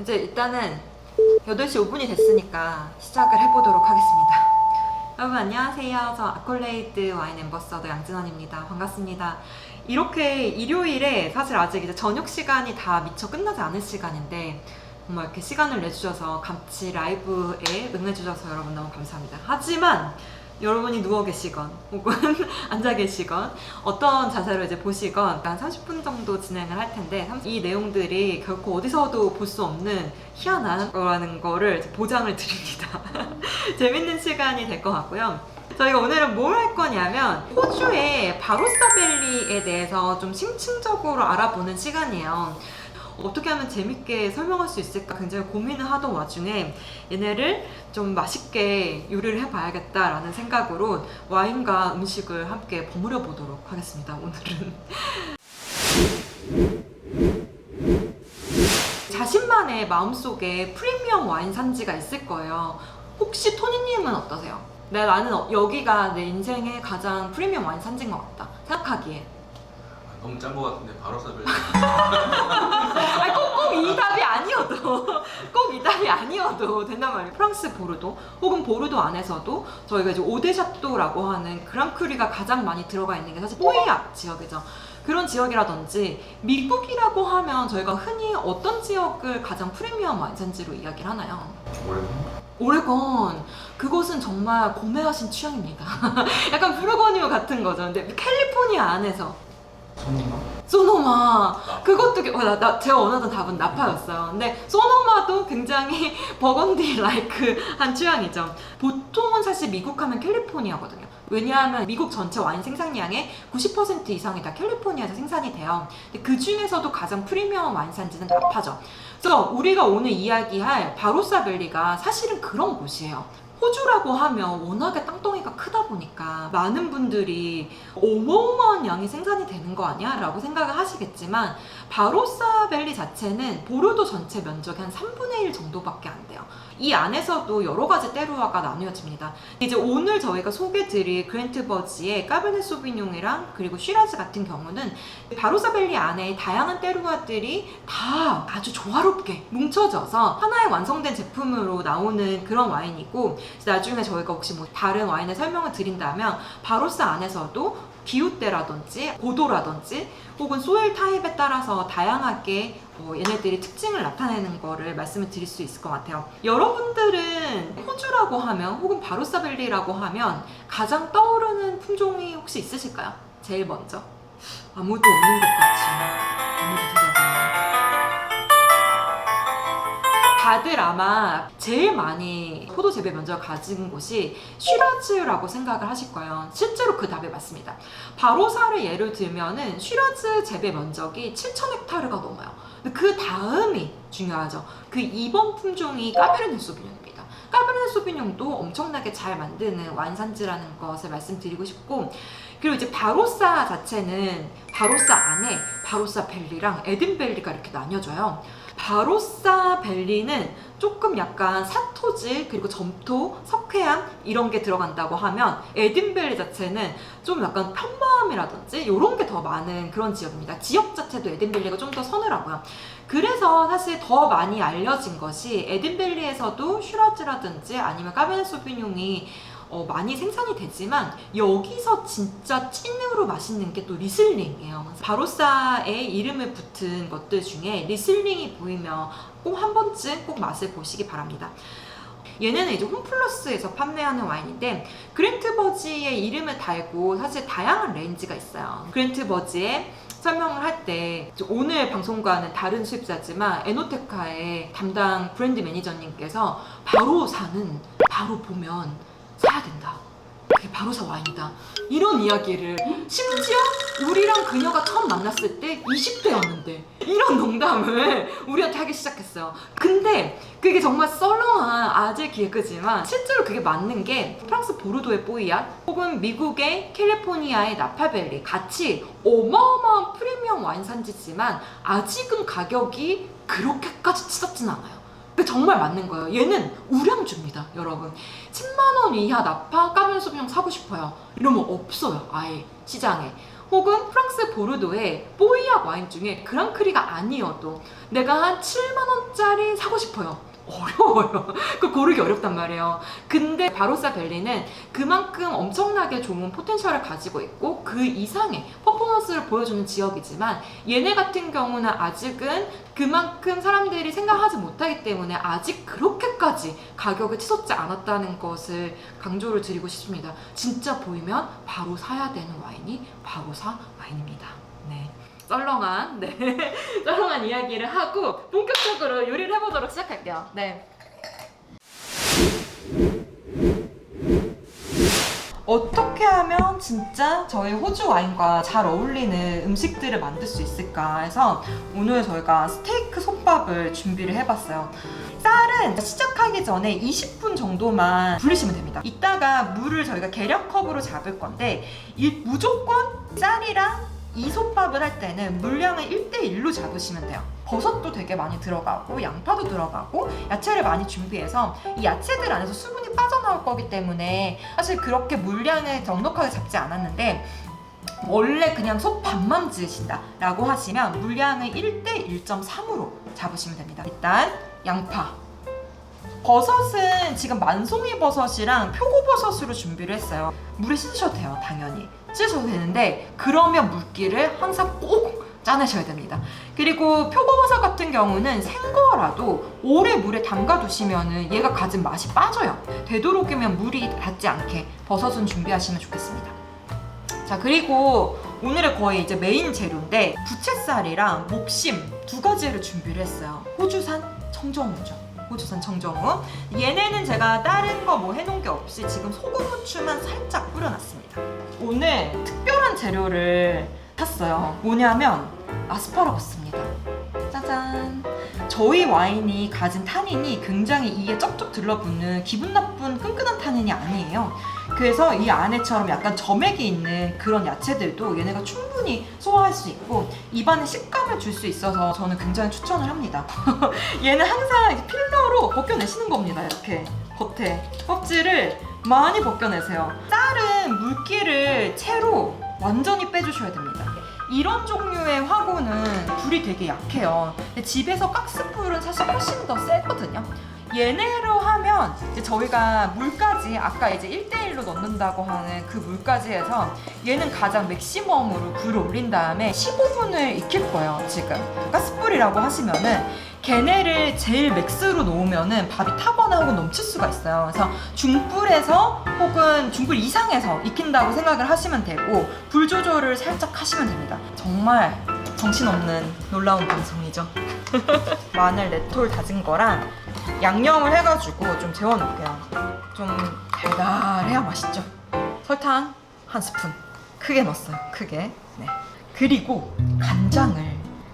이제 일단은 8시 5분이 됐으니까 시작을 해보도록 하겠습니다. 여러분 안녕하세요. 저 아콜레이드 와인 앰버서더 양진원입니다. 반갑습니다. 이렇게 일요일에 사실 아직 이제 저녁 시간이 다 미처 끝나지 않은 시간인데 정말 이렇게 시간을 내주셔서 같이 라이브에 응해주셔서 여러분 너무 감사합니다. 하지만 여러분이 누워 계시건 혹은 앉아 계시건 어떤 자세로 이제 보시건 한 30분 정도 진행을 할 텐데 이 내용들이 결코 어디서도 볼 수 없는 희한한 거라는 거를 보장을 드립니다. 재밌는 시간이 될 것 같고요. 저희가 오늘은 뭘 할 거냐면 호주의 바로사밸리에 대해서 좀 심층적으로 알아보는 시간이에요. 어떻게 하면 재밌게 설명할 수 있을까 굉장히 고민을 하던 와중에 얘네를 좀 맛있게 요리를 해봐야겠다라는 생각으로 와인과 음식을 함께 버무려 보도록 하겠습니다. 오늘은 자신만의 마음속에 프리미엄 와인 산지가 있을 거예요. 혹시 토니님은 어떠세요? 나는 여기가 내 인생의 가장 프리미엄 와인 산지인 것 같다 생각하기에. 너무 짠 거 같은데 바로사밸리. 아니 꼭 이 답이 아니어도 꼭 이 답이 아니어도 된단 말이에요. 프랑스 보르도 혹은 보르도 안에서도 저희가 이제 오데샤또라고 하는 그랑크리가 가장 많이 들어가 있는 게 사실 뽀이악 지역이죠. 그런 지역이라든지 미국이라고 하면 저희가 흔히 어떤 지역을 가장 프리미엄 와인산지로 이야기를 하나요? 오레곤. 그곳은 정말 고매하신 취향입니다. 약간 부르고뉴 같은 거죠. 근데 캘리포니아 안에서 소노마. 그것도 제가 원하던 답은 나파였어요. 근데 소노마도 굉장히 버건디 라이크한 취향이죠. 보통은 사실 미국 하면 캘리포니아거든요. 왜냐하면 미국 전체 와인 생산량의 90% 이상이 다 캘리포니아에서 생산이 돼요. 근데 그 중에서도 가장 프리미엄 와인 산지는 나파죠. 그래서 우리가 오늘 이야기할 바로사밸리가 사실은 그런 곳이에요. 호주라고 하면 워낙에 땅덩이가 크다 보니까 많은 분들이 어마어마한 양이 생산이 되는 거 아니야? 라고 생각을 하시겠지만 바로사밸리 자체는 보르도 전체 면적의 한 3분의 1 정도밖에 안 돼요. 이 안에서도 여러 가지 때루아가 나뉘어집니다. 이제 오늘 저희가 소개드릴 그랜트 버지의 까베네 소비뇽이랑 그리고 쉬라즈 같은 경우는 바로사밸리 안에 다양한 때루아들이 다 아주 조화롭게 뭉쳐져서 하나의 완성된 제품으로 나오는 그런 와인이고, 나중에 저희가 혹시 뭐 다른 와인의 설명을 드린다면 바로사 안에서도 기후대라든지 고도라든지 혹은 소일 타입에 따라서 다양하게 얘네들이 특징을 나타내는 거를 말씀을 드릴 수 있을 것 같아요. 여러분들은 호주라고 하면 혹은 바로사밸리라고 하면 가장 떠오르는 품종이 혹시 있으실까요? 제일 먼저. 아무도 없는 것 같이 아무도 대답이 안 해요. 다들 아마 제일 많이 포도 재배 면적을 가진 곳이 쉬라즈라고 생각을 하실 거예요. 실제로 그 답이 맞습니다. 바로사를 예를 들면은 쉬라즈 재배 면적이 7,000헥타르가 넘어요. 그 다음이 중요하죠. 그 2번 품종이 까베르네 소비뇽입니다. 까베르네 소비뇽도 엄청나게 잘 만드는 와인 산지라는 것을 말씀드리고 싶고, 그리고 이제 바로사 자체는 바로사 안에 바로사밸리랑 에든밸리가 이렇게 나뉘어져요. 바로사밸리는 조금 약간 사토질 그리고 점토, 석회암 이런 게 들어간다고 하면 에든밸리 자체는 좀 약간 편마음이라든지 이런 게 더 많은 그런 지역입니다. 지역 자체도 에든밸리가 좀 더 서늘하고요. 그래서 사실 더 많이 알려진 것이 에든밸리에서도 쉬라즈라든지 아니면 까베네 소비뇽이 많이 생산이 되지만 여기서 진짜 찐으로 맛있는 게 또 리슬링이에요. 바로사의 이름을 붙은 것들 중에 리슬링이 보이면 꼭 한 번쯤 꼭 맛을 보시기 바랍니다. 얘네는 이제 홈플러스에서 판매하는 와인인데 그랜트 버지의 이름을 달고 사실 다양한 레인지가 있어요. 그랜트 버지의 설명을 할 때 오늘 방송과는 다른 수입자지만 에노테카의 담당 브랜드 매니저님께서 바로사는 바로 보면 사야 된다. 그게 바로사 와인이다. 이런 이야기를, 심지어 우리랑 그녀가 처음 만났을 때 20대였는데 이런 농담을 우리한테 하기 시작했어요. 근데 그게 정말 썰렁한 아재 개그지만 실제로 그게 맞는 게 프랑스 보르도의 뽀이악 혹은 미국의 캘리포니아의 나파밸리 같이 어마어마한 프리미엄 와인 산지지만 아직은 가격이 그렇게까지 치닫진 않아요. 정말 맞는 거예요. 얘는 우량주입니다, 여러분. 10만 원 이하 나파 까베네 소비뇽 사고 싶어요. 이러면 없어요, 아예 시장에. 혹은 프랑스 보르도의 뽀이약 와인 중에 그랑크리가 아니어도 내가 한 7만원짜리 사고 싶어요. 어려워요. 그 고르기 어렵단 말이에요. 근데 바로사 벨리는 그만큼 엄청나게 좋은 포텐셜을 가지고 있고 그 이상의 퍼포먼스를 보여주는 지역이지만 얘네 같은 경우는 아직은 그만큼 사람들이 생각하지 못하기 때문에 아직 그렇게까지 가격을 치솟지 않았다는 것을 강조를 드리고 싶습니다. 진짜 보이면 바로 사야 되는 와인이 바로사 와인입니다. 네. 썰렁한 썰렁한 이야기를 하고 본격적으로 요리를 해보도록 시작할게요. 네. 어떻게 하면 진짜 저희 호주 와인과 잘 어울리는 음식들을 만들 수 있을까 해서 오늘 저희가 스테이크 솥밥을 준비를 해봤어요. 쌀은 시작하기 전에 20분 정도만 불리시면 됩니다. 이따가 물을 저희가 계량컵으로 잡을 건데 무조건 쌀이랑 이 솥밥을 할 때는 물량을 1대1로 잡으시면 돼요. 버섯도 되게 많이 들어가고 양파도 들어가고 야채를 많이 준비해서 이 야채들 안에서 수분이 빠져나올 거기 때문에 사실 그렇게 물량을 넉넉하게 잡지 않았는데 원래 그냥 솥밥만 지으신다 라고 하시면 물량을 1대 1.3으로 잡으시면 됩니다. 일단 양파, 버섯은 지금 만송이 버섯이랑 표고버섯으로 준비를 했어요. 물에 씻으셔도 돼요. 당연히 씻으셔도 되는데 그러면 물기를 항상 꼭 짜내셔야 됩니다. 그리고 표고버섯 같은 경우는 생거라도 오래 물에 담가 두시면 얘가 가진 맛이 빠져요. 되도록이면 물이 닿지 않게 버섯은 준비하시면 좋겠습니다. 자, 그리고 오늘의 거의 이제 메인 재료인데 부채살이랑 목심 두 가지를 준비를 했어요. 호주산 청정우죠. 호주산 청정우. 얘네는 제가 다른 거 뭐 해놓은 게 없이 지금 소금 후추만 살짝 뿌려놨습니다. 오늘 특별한 재료를 샀어요. 뭐냐면 아스파라거스입니다. 짜잔. 저희 와인이 가진 타닌이 굉장히 이에 쩍쩍 들러붙는 기분 나쁜 끈끈한 타닌이 아니에요. 그래서 이 안에처럼 약간 점액이 있는 그런 야채들도 얘네가 충분히 소화할 수 있고 입안에 식감을 줄 수 있어서 저는 굉장히 추천을 합니다. 얘는 항상 필러로 벗겨내시는 겁니다. 이렇게 겉에 껍질을 많이 벗겨내세요. 쌀은 물기를 채로 완전히 빼주셔야 됩니다. 이런 종류의 화구는 불이 되게 약해요. 근데 집에서 가스불은 사실 훨씬 더 세거든요. 얘네로 하면 이제 저희가 물까지 아까 이제 1대1로 넣는다고 하는 그 물까지 해서 얘는 가장 맥시멈으로 불을 올린 다음에 15분을 익힐 거예요. 지금 가스불이라고 하시면은 걔네를 제일 맥스로 놓으면은 밥이 타거나 혹은 넘칠 수가 있어요. 그래서 중불에서 혹은 중불 이상에서 익힌다고 생각을 하시면 되고 불 조절을 살짝 하시면 됩니다. 정말 정신없는 놀라운 방송이죠. 마늘 4톨 다진 거랑 양념을 해가지고 좀 재워놓을게요. 좀 달달해야 맛있죠. 설탕 한 스푼 크게 넣었어요. 크게. 네. 그리고 간장을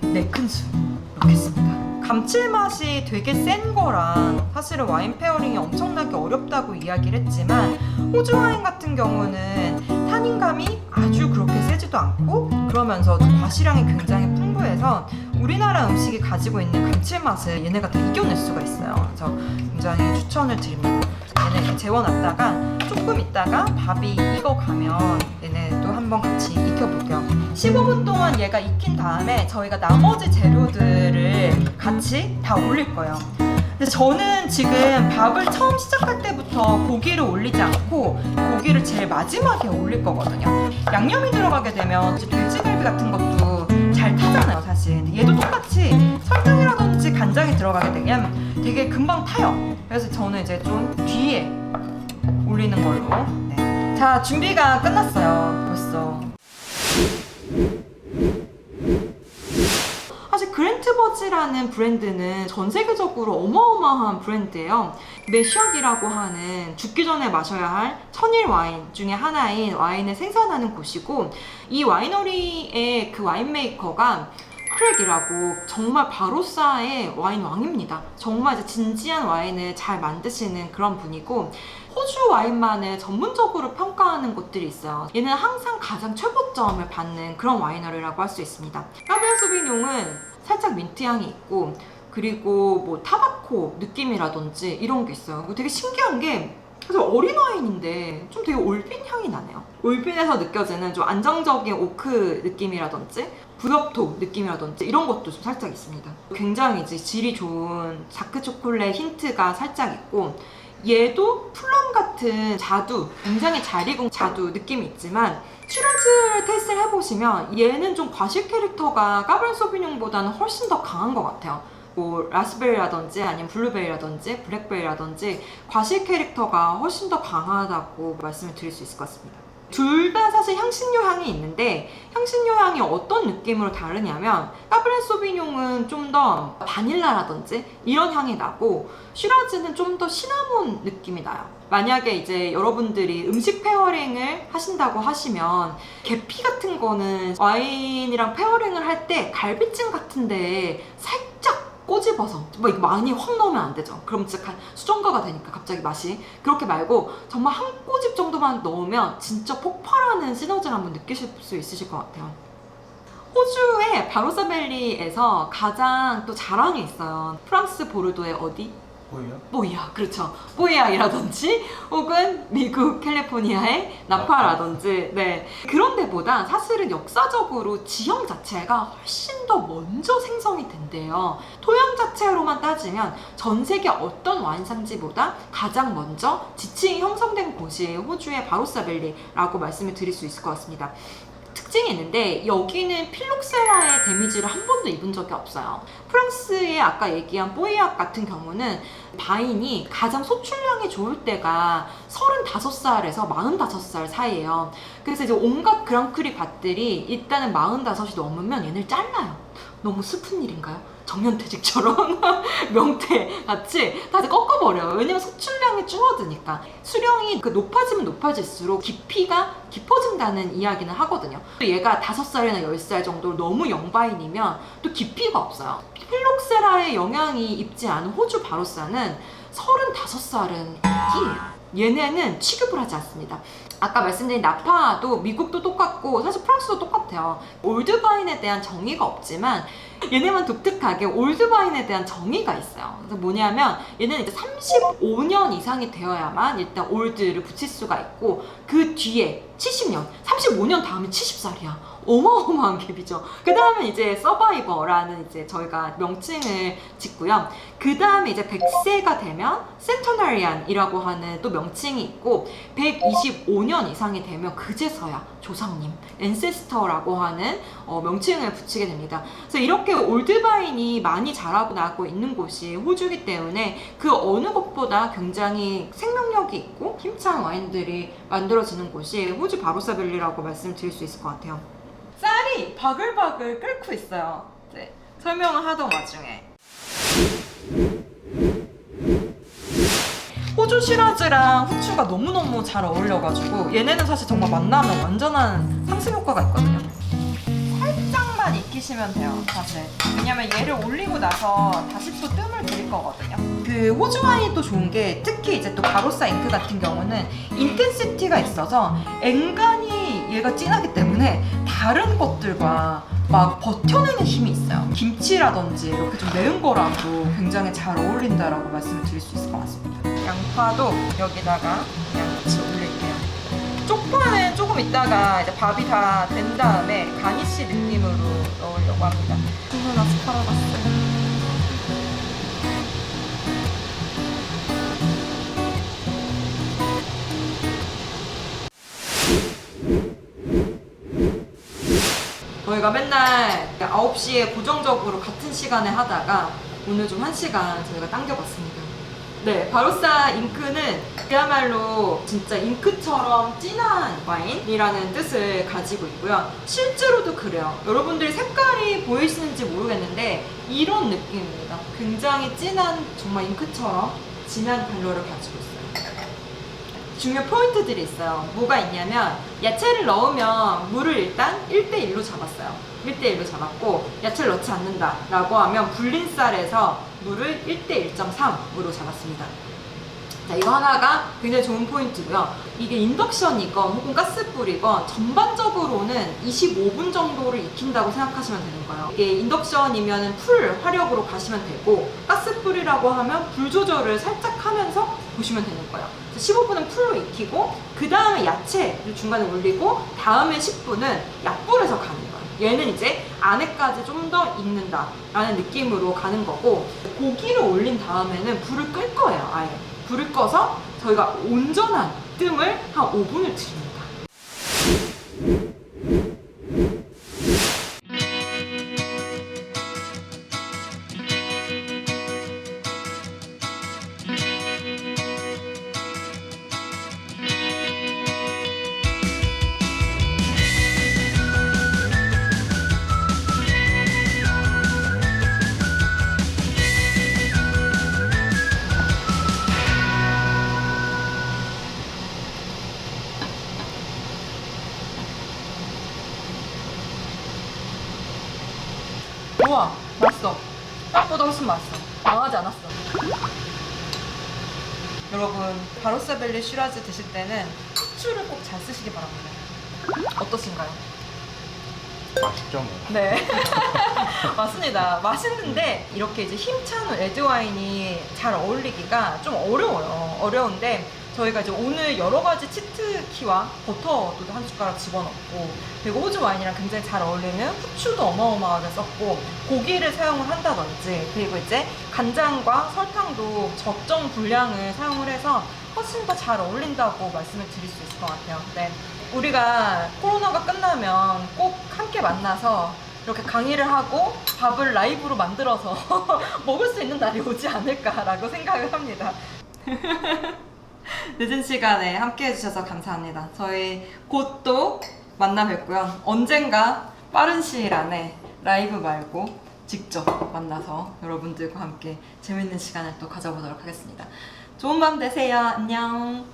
4큰술 넣겠습니다. 감칠맛이 되게 센 거랑 사실은 와인 페어링이 엄청나게 어렵다고 이야기를 했지만 호주 와인 같은 경우는 타닌감이 아주 그렇게 세지도 않고 그러면서도 과시량이 굉장히 풍부해서 우리나라 음식이 가지고 있는 감칠맛을 얘네가 다 이겨낼 수가 있어요. 그래서 굉장히 추천을 드립니다. 얘네 이렇게 재워놨다가 조금 있다가 밥이 익어가면 얘네도 한번 같이 익혀볼게요. 15분 동안 얘가 익힌 다음에 저희가 나머지 재료들을 같이 다 올릴 거예요. 근데 저는 지금 밥을 처음 시작할 때부터 고기를 올리지 않고 고기를 제일 마지막에 올릴 거거든요. 양념이 들어가게 되면 돼지갈비 같은 것도 잘 타잖아요, 사실. 근데 얘도 똑같이 설탕이라든지 간장이 들어가게 되면 되게 금방 타요. 그래서 저는 이제 좀 뒤에 올리는 걸로. 네. 자, 준비가 끝났어요. 벌써. 사실 그랜트버지라는 브랜드는 전 세계적으로 어마어마한 브랜드예요. 매샥이라고 하는 죽기 전에 마셔야 할 천일 와인 중에 하나인 와인을 생산하는 곳이고 이 와이너리의 그 와인메이커가 크랙이라고 정말 바로사의 와인 왕입니다. 정말 이제 진지한 와인을 잘 만드시는 그런 분이고 호주 와인만을 전문적으로 평가하는 곳들이 있어요. 얘는 항상 가장 최고점을 받는 그런 와이너리라고 할 수 있습니다. 까베르 소비뇽은 살짝 민트향이 있고 그리고 뭐 타바코 느낌이라든지 이런 게 있어요. 되게 신기한 게 그래서 어린 와인인데 좀 되게 올빈 향이 나네요. 올빈에서 느껴지는 좀 안정적인 오크 느낌이라든지 부엽토 느낌이라든지 이런 것도 좀 살짝 있습니다. 굉장히 이제 질이 좋은 다크 초콜릿 힌트가 살짝 있고, 얘도 플럼 같은 자두, 굉장히 잘 익은 자두 느낌이 있지만 슈라즈를 테스트를 해보시면 얘는 좀 과실 캐릭터가 까베르 소비뇽보다는 훨씬 더 강한 것 같아요. 뭐 라스베리라든지 아니면 블루베리라든지 블랙베리라든지 과실 캐릭터가 훨씬 더 강하다고 말씀을 드릴 수 있을 것 같습니다. 둘 다 사실 향신료 향이 있는데 향신료 향이 어떤 느낌으로 다르냐면 까베르 소비뇽은 좀 더 바닐라라든지 이런 향이 나고 슈라즈는 좀 더 시나몬 느낌이 나요. 만약에 이제 여러분들이 음식 페어링을 하신다고 하시면 계피 같은 거는 와인이랑 페어링을 할 때 갈비찜 같은데 살짝 꼬집어서 뭐 이거 많이 확 넣으면 안 되죠. 그럼 진짜 수정과가 되니까 갑자기 맛이. 그렇게 말고 정말 한 꼬집 정도만 넣으면 진짜 폭발하는 시너지를 한번 느끼실 수 있으실 것 같아요. 호주의 바로사밸리에서 가장 또 자랑이 있어요. 프랑스 보르도의 어디? 보이요? 뽀이아, 그렇죠. 뽀이아이라든지 혹은 미국 캘리포니아의 나파라든지, 네, 그런 데보다 사실은 역사적으로 지형 자체가 훨씬 더 먼저 생성이 된대요. 토양 자체로만 따지면 전 세계 어떤 와인 상지보다 가장 먼저 지층이 형성된 곳이 호주의 바로사밸리라고 말씀을 드릴 수 있을 것 같습니다. 특징이 있는데 여기는 필록세라의 데미지를 한 번도 입은 적이 없어요. 프랑스의 아까 얘기한 뽀이악 같은 경우는 바인이 가장 소출량이 좋을 때가 35살에서 45살 사이예요. 그래서 이제 온갖 그랑크리 밭들이 일단은 45이 넘으면 얘를 잘라요. 너무 슬픈 일인가요? 정년퇴직처럼 명태 같이 다시 꺾어버려요. 왜냐면 소출량이 줄어드니까. 수령이 높아지면 높아질수록 깊이가 깊어진다는 이야기는 하거든요. 또 얘가 5살이나 10살 정도로 너무 영바인이면 또 깊이가 없어요. 필록세라의 영향이 입지 않은 호주 바로사는 35살은 애기예요. 얘네는 취급을 하지 않습니다. 아까 말씀드린 나파도 미국도 똑같고 사실 프랑스도 똑같아요. 올드바인에 대한 정의가 없지만 얘네만 독특하게 올드바인에 대한 정의가 있어요. 그래서 뭐냐면 얘는 이제 35년 이상이 되어야만 일단 올드를 붙일 수가 있고 그 뒤에 70년, 35년 다음에 70살이야. 어마어마한 갭이죠. 그 다음에 이제 서바이버라는 이제 저희가 명칭을 짓고요. 그 다음에 이제 100세가 되면 센터나리안이라고 하는 또 명칭이 있고 125년 이상이 되면 그제서야 조상님, 앤세스터라고 하는 명칭을 붙이게 됩니다. 그래서 이렇게 올드바인이 많이 자라고 나고 있는 곳이 호주이기 때문에 그 어느 것보다 굉장히 생명력이 있고 힘찬 와인들이 만들어지는 곳이 호주 바로사밸리라고 말씀드릴 수 있을 것 같아요. 쌀이 바글바글 끓고 있어요. 네, 설명을 하던 와중에 호주 시라즈랑 후추가 너무너무 잘 어울려가지고 얘네는 사실 정말 만나면 완전한 상승 효과가 있거든요. 살짝만 익히시면 돼요, 사실. 왜냐면 얘를 올리고 나서 다시 또 뜸을 들일 거거든요. 그 호주 와인이 또 좋은 게 특히 이제 또 바로사 잉크 같은 경우는 인텐시티가 있어서 엔간히 얘가 진하기 때문에 다른 것들과 막 버텨내는 힘이 있어요. 김치라든지 이렇게 좀 매운 거랑도 굉장히 잘 어울린다라고 말씀을 드릴 수 있을 것 같습니다. 양파도 여기다가 그냥 같이 올릴게요. 쪽파는 조금 있다가 이제 밥이 다 된 다음에 가니쉬 느낌으로 넣으려고 합니다. 주문 아스파라거스. 저희가 맨날 9시에 고정적으로 같은 시간에 하다가 오늘 좀 1시간 저희가 당겨봤습니다. 네, 바로사 잉크는 그야말로 진짜 잉크처럼 진한 와인이라는 뜻을 가지고 있고요. 실제로도 그래요. 여러분들이 색깔이 보이시는지 모르겠는데 이런 느낌입니다. 굉장히 진한 정말 잉크처럼 진한 컬러를 가지고 있어요. 중요한 포인트들이 있어요. 뭐가 있냐면 야채를 넣으면 물을 일단 1대1로 잡았어요. 1대1로 잡았고 야채를 넣지 않는다 라고 하면 불린 쌀에서 물을 1대1.3으로 잡았습니다. 자, 이거 하나가 굉장히 좋은 포인트고요. 이게 인덕션이건 혹은 가스불이건 전반적으로는 25분 정도를 익힌다고 생각하시면 되는 거예요. 이게 인덕션이면 풀 화력으로 가시면 되고, 가스불이라고 하면 불 조절을 살짝 하면서 보시면 되는 거예요. 15분은 풀로 익히고, 그 다음에 야채를 중간에 올리고, 다음에 10분은 약불에서 가는 거예요. 얘는 이제 안에까지 좀 더 익는다 라는 느낌으로 가는 거고, 고기를 올린 다음에는 불을 끌 거예요. 아예 불을 꺼서 저희가 온전한 뜸을 한 5분을 드립니다. 우와, 맛있어. 딱보다 훨씬 맛있어. 망하지 않았어. 여러분, 바로사벨리 슈라즈 드실 때는 후추를 꼭 잘 쓰시기 바랍니다. 어떠신가요? 맛있죠 뭐. 네. 맞습니다. 맛있는데 이렇게 이제 힘찬 레드와인이 잘 어울리기가 좀 어려워요. 어려운데 저희가 이제 오늘 여러 가지 치트키와 버터도 한 숟가락 집어넣고, 그리고 호주 와인이랑 굉장히 잘 어울리는 후추도 어마어마하게 썼고, 고기를 사용을 한다든지, 그리고 이제 간장과 설탕도 적정 분량을 사용을 해서 훨씬 더 잘 어울린다고 말씀을 드릴 수 있을 것 같아요. 네. 우리가 코로나가 끝나면 꼭 함께 만나서 이렇게 강의를 하고 밥을 라이브로 만들어서 먹을 수 있는 날이 오지 않을까라고 생각을 합니다. 늦은 시간에 함께 해주셔서 감사합니다. 저희 곧 또 만나 뵙고요. 언젠가 빠른 시일 안에 라이브 말고 직접 만나서 여러분들과 함께 재밌는 시간을 또 가져보도록 하겠습니다. 좋은 밤 되세요. 안녕.